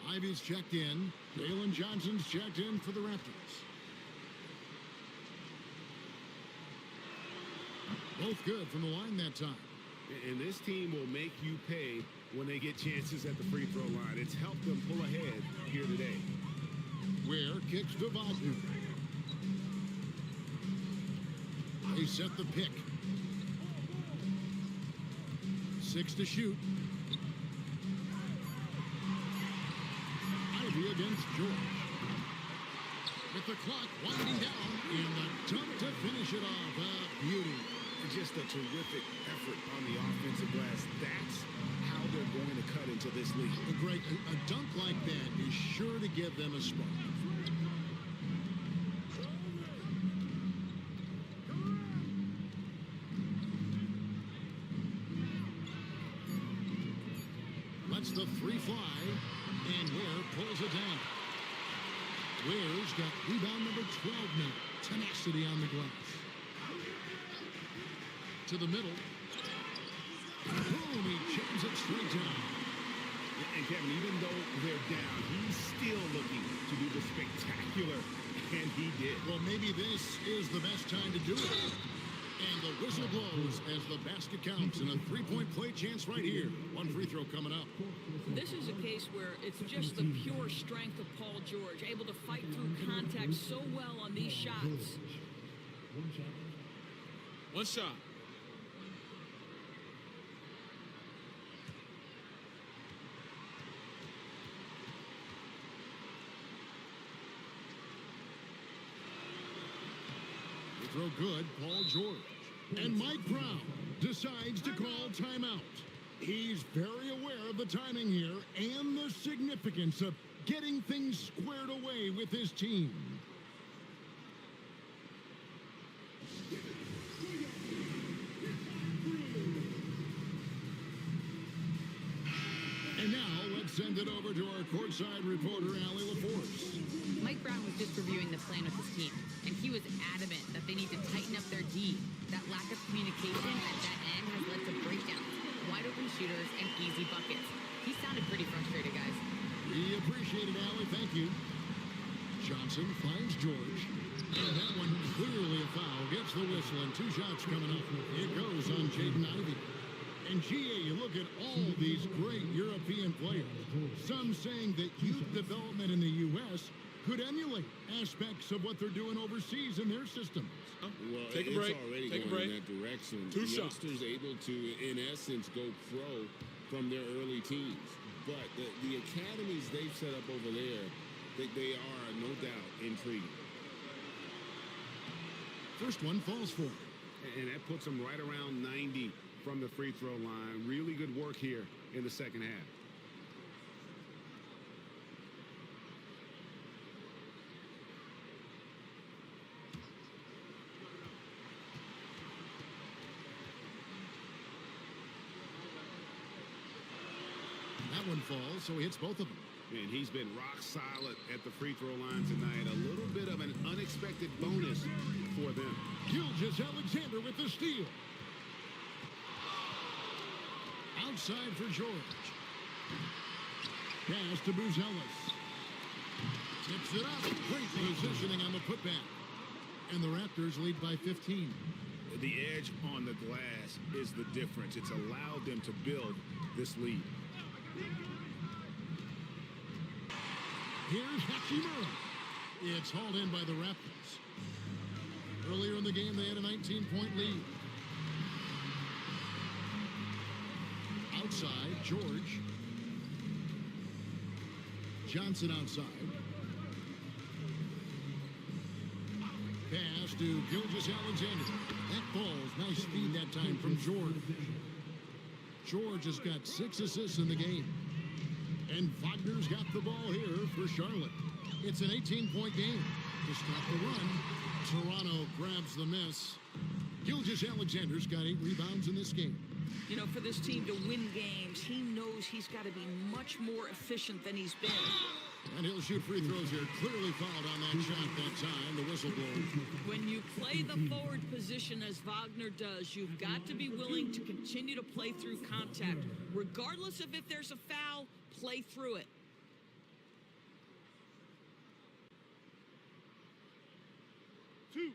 Ivy's checked in. Dalen Johnson's checked in for the Raptors. Both good from the line that time. And this team will make you pay when they get chances at the free throw line. It's helped them pull ahead here today. Ware kicks to Wagner. They set the pick. 6 to shoot. Ivy against George. With the clock winding down, and the dunk to finish it off. Beauty. Just a terrific effort on the offensive glass. That's how they're going to cut into this league. Greg, a dunk like that is sure to give them a spark. Lets the three fly, and Ware pulls it down. Ware's got rebound number 12 now. Tenacity on the glass. To the middle. Boom, he jams it straight down. And Kevin, even though they're down, he's still looking to do the spectacular, and he did. Well, maybe this is the best time to do it. And the whistle blows as the basket counts, and a three-point play chance right here. One free throw coming up. This is a case where it's just the pure strength of Paul George, able to fight through contact so well on these shots. One shot. Throw good, Paul George. And Mike Brown decides to call timeout. He's very aware of the timing here and the significance of getting things squared away with his team. And now Let's send it over to our courtside reporter, Allie LaForce. Mike Brown was just reviewing the plan with his team, and he was adamant that they need to tighten up their D. That lack of communication at that end has led to breakdowns, wide open shooters, and easy buckets. He sounded pretty frustrated, guys. We appreciate it, Allie. Thank you. Johnson finds George. And that one clearly a foul. Gets the whistle, and 2 shots coming up. It goes on Jaden Ivey. And GA, you look at all these great European players. Some saying that youth development in the U.S. could emulate aspects of what they're doing overseas in their systems. Well, Take a break. It's already Take a going break. in that direction. 2 shots. Youngsters able to, in essence, go pro from their early teens. But the academies they've set up over there, they are, no doubt, intriguing. First one falls for him. And that puts them right around 90 from the free throw line. Really good work here in the second half. That one falls, so he hits both of them. And he's been rock solid at the free throw line tonight. A little bit of an unexpected bonus for them. Gilgeous-Alexander with the steal. Outside for George. Pass to Buzelis. Tips it up. Great positioning on the putback. And the Raptors lead by 15. The edge on the glass is the difference. It's allowed them to build this lead. Here's Hachimura. It's hauled in by the Raptors. Earlier in the game, they had a 19-point lead. Outside, George. Johnson outside. Pass to Gilgeous-Alexander. That falls. Nice speed that time from George. George has got 6 assists in the game. And Wagner's got the ball here for Charlotte. It's an 18-point game. To stop the run, Toronto grabs the miss. Gilgeous-Alexander's got 8 rebounds in this game. You know, for this team to win games, he knows he's got to be much more efficient than he's been. And he'll shoot free throws here. Clearly fouled on that shot that time. The whistle blows. When you play the forward position as Wagner does, you've got to be willing to continue to play through contact. Regardless of if there's a foul, play through it. Two.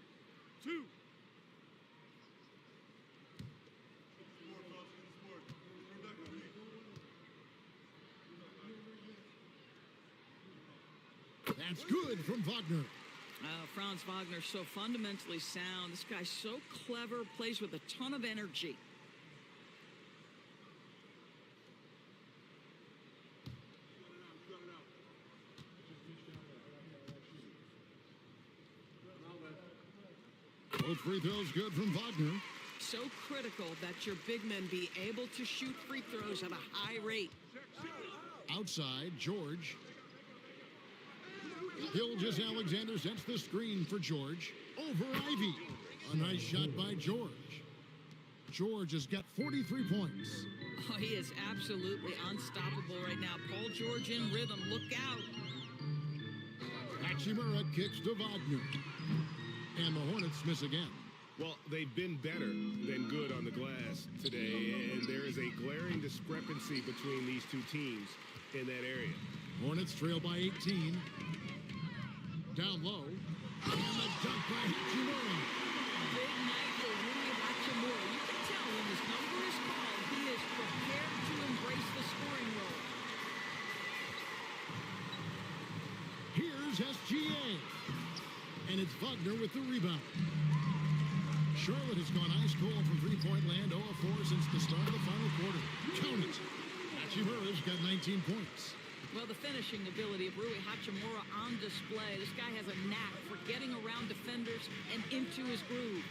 That's good from Wagner. Franz Wagner, so fundamentally sound. This guy's so clever, plays with a ton of energy. Both free throws good from Wagner. So critical that your big men be able to shoot free throws at a high rate. Outside, George. Gilgeous-Alexander sets the screen for George. Over Ivy. A nice shot by George. George has got 43 points. Oh, he is absolutely unstoppable right now. Paul George in rhythm. Look out. Hachimura kicks to Wagner. And the Hornets miss again. Well, they've been better than good on the glass today, and there is a glaring discrepancy between these two teams in that area. Hornets trail by 18. Down low. And the dunk by Hachimura. Big night for Rui Hachimura. You can tell when his number is called, he is prepared to embrace the scoring role. Here's SGA. And it's Wagner with the rebound. Charlotte has gone ice cold from three-point land, 0 of 4 since the start of the final quarter. Count it. Hachimura's got 19 points. Well, the finishing ability of Rui Hachimura on display. This guy has a knack for getting around defenders and into his groove.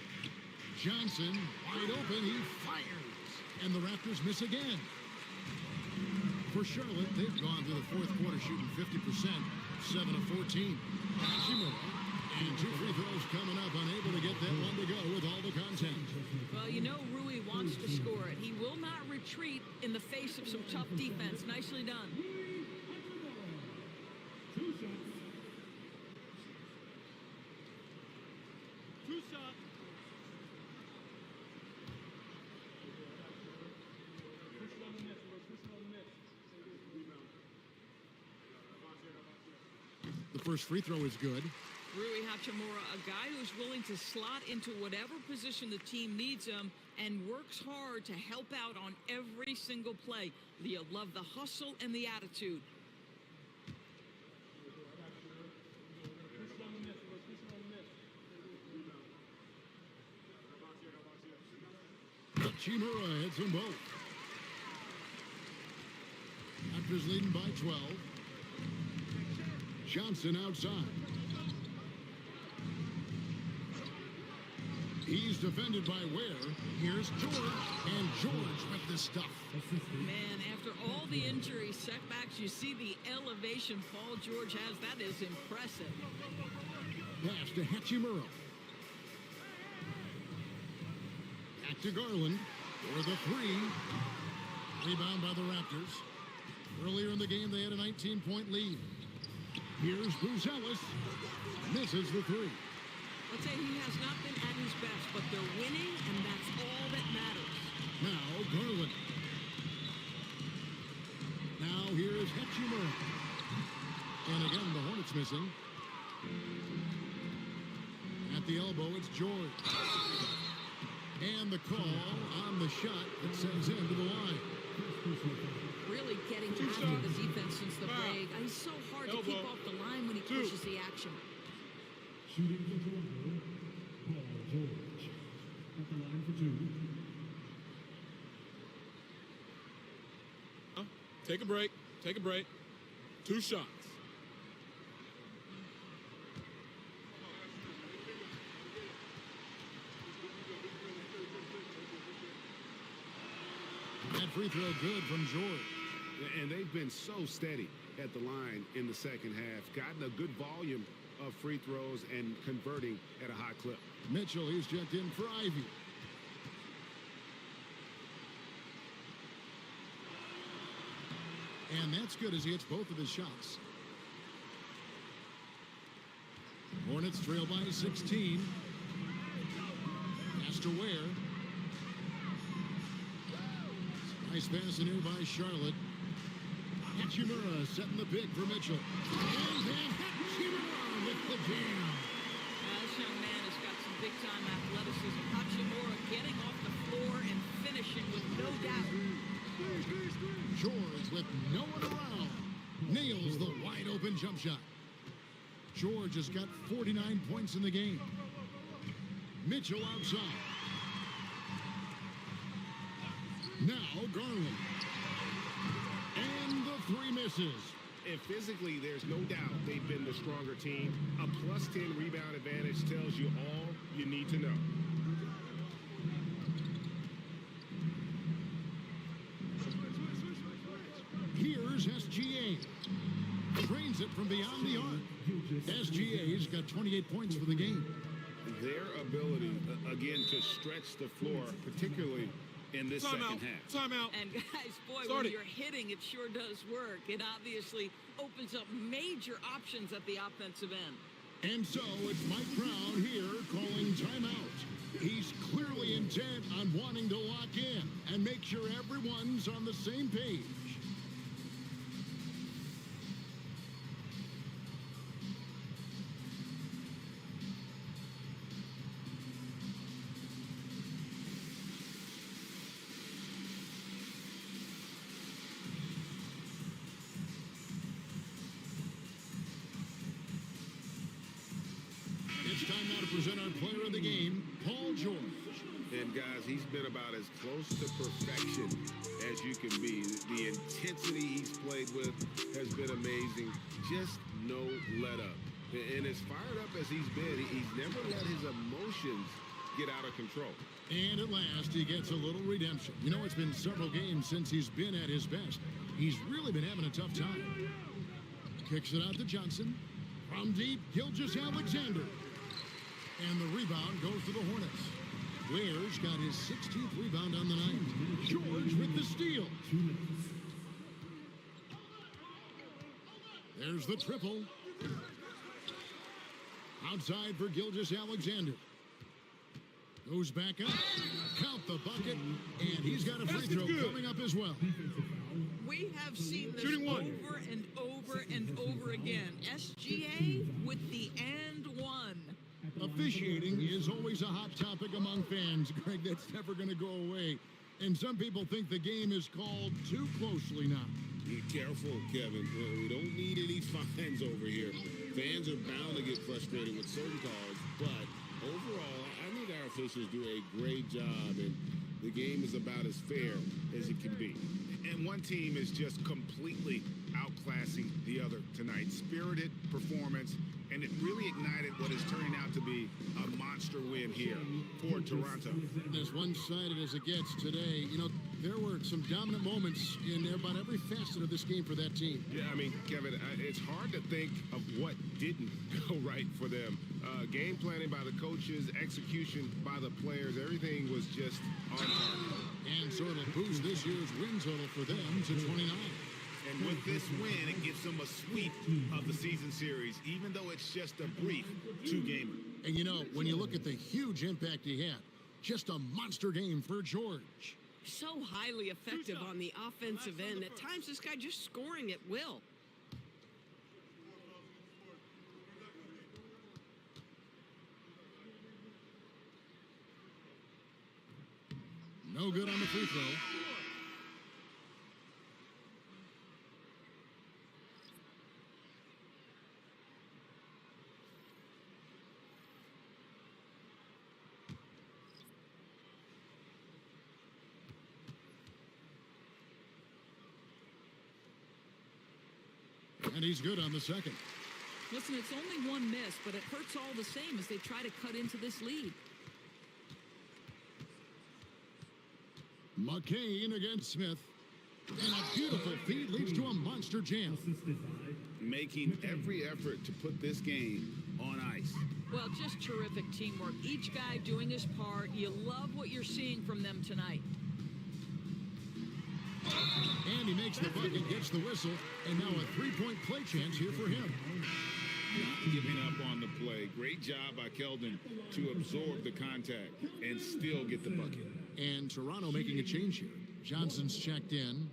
Johnson, wide open, he fires. And the Raptors miss again. For Charlotte, they've gone through the fourth quarter shooting 50%, 7 of 14. Hachimura, and 2 free throws coming up, unable to get that one to go with all the contact. Well, you know Rui wants to score it. He will not retreat in the face of some tough defense. Nicely done. The first free throw is good. Rui Hachimura, a guy who's willing to slot into whatever position the team needs him and works hard to help out on every single play. You love the hustle and the attitude. Hachimura hits them both. Raptors leading by 12. Johnson outside. He's defended by Ware. Here's George, and George with the stuff. Man, after all the injury setbacks, you see the elevation Paul George has. That is impressive. Pass to Hachimura. Back to Garland for the three. Rebound by the Raptors. Earlier in the game, they had a 19-point lead. Here's Bruce Ellis. Misses the three. I'd say he has not been at his best, but they're winning, and that's all that matters. Now Garland. Now here is Hachimura. And again, the Hornets missing. At the elbow, it's George. And the call on the shot that sends him to the line. Really getting after the defense since the break. He's so hard to keep off the line when he pushes the action. Shooting for Toronto, Paul George. At the line for two. Take a break. Take a break. 2 shots. That free throw good from George. And they've been so steady at the line in the second half. Gotten a good volume of free throws and converting at a high clip. Mitchell, he's checked in for Ivy. And that's good as he hits both of his shots. Hornets trail by 16. Pass to Ware. Nice pass in here by Charlotte. Hachimura setting the pick for Mitchell. And then Hachimura with the jam. This young man has got some big-time athleticism. Hachimura getting off the floor and finishing with no doubt. George with no one around. Nails the wide-open jump shot. George has got 49 points in the game. Mitchell outside. Now Garland. And the three misses. And physically, there's no doubt they've been the stronger team. A plus 10 rebound advantage tells you all you need to know. Here's SGA. Drains it from beyond the arc. SGA's got 28 points for the game. Their ability, again, to stretch the floor, particularly in this second half. Timeout. And guys, boy, when you're hitting, it sure does work. It obviously opens up major options at the offensive end. And so it's Mike Brown here calling timeout. He's clearly intent on wanting to lock in and make sure everyone's on the same page. It's time now to present our player of the game, Paul George. And guys, he's been about as close to perfection as you can be. The intensity he's played with has been amazing. Just no let up. And as fired up as he's been, he's never let his emotions get out of control. And at last, he gets a little redemption. You know, it's been several games since he's been at his best. He's really been having a tough time. Kicks it out to Johnson. From deep, Gilgeous-Alexander. And the rebound goes to the Hornets. Ware's got his 16th rebound on the night. George with the steal. There's the triple. Outside for Gilgeous-Alexander. Goes back up. Count the bucket. And he's got a free throw coming up as well. We have seen this Shooting one. over and over and over again. SGA with the and one. Officiating is always a hot topic among fans, Greg. That's never going to go away. And some people think the game is called too closely now. Be careful, Kevin. We don't need any fines over here. Fans are bound to get frustrated with certain calls, but overall, I think our officials do a great job, and the game is about as fair as it can be. And one team is just completely outclassing the other tonight. Spirited performance, and it really ignited what is turning out to be a monster win here for Toronto. As one-sided as it gets today, you know, there were some dominant moments in about every facet of this game for that team. Yeah, I mean, Kevin, it's hard to think of what didn't go right for them. Game planning by the coaches, execution by the players, everything was just on target. And so it'll boost this year's win total for them to 29. And with this win, it gives them a sweep of the season series, even though it's just a brief two-gamer. And you know, when you look at the huge impact he had, just a monster game for George. So highly effective on the offensive end. At times, this guy just scoring at will. No good on the free throw. And he's good on the second. Listen, it's only one miss, but it hurts all the same as they try to cut into this lead. McCain against Smith. And a beautiful feed leads to a monster jam. Making every effort to put this game on ice. Well, just terrific teamwork. Each guy doing his part. You love what you're seeing from them tonight. And he makes the bucket, gets the whistle, and now a three-point play chance here for him. Not giving up on the play. Great job by Keldon to absorb the contact and still get the bucket. And Toronto making a change here. Johnson's checked in.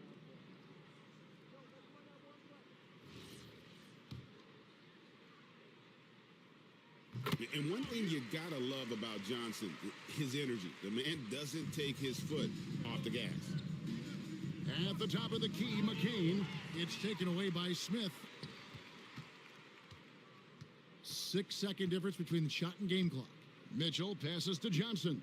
And one thing you gotta love about Johnson, his energy. The man doesn't take his foot off the gas. At the top of the key, McCain. It's taken away by Smith. 6-second difference between the shot and game clock. Mitchell passes to Johnson.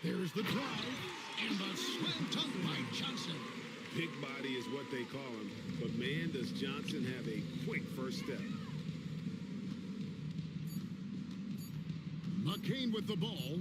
There's the drive and the slam dunk by Johnson. Big body is what they call him, but man, does Johnson have a quick first step. McCain with the ball.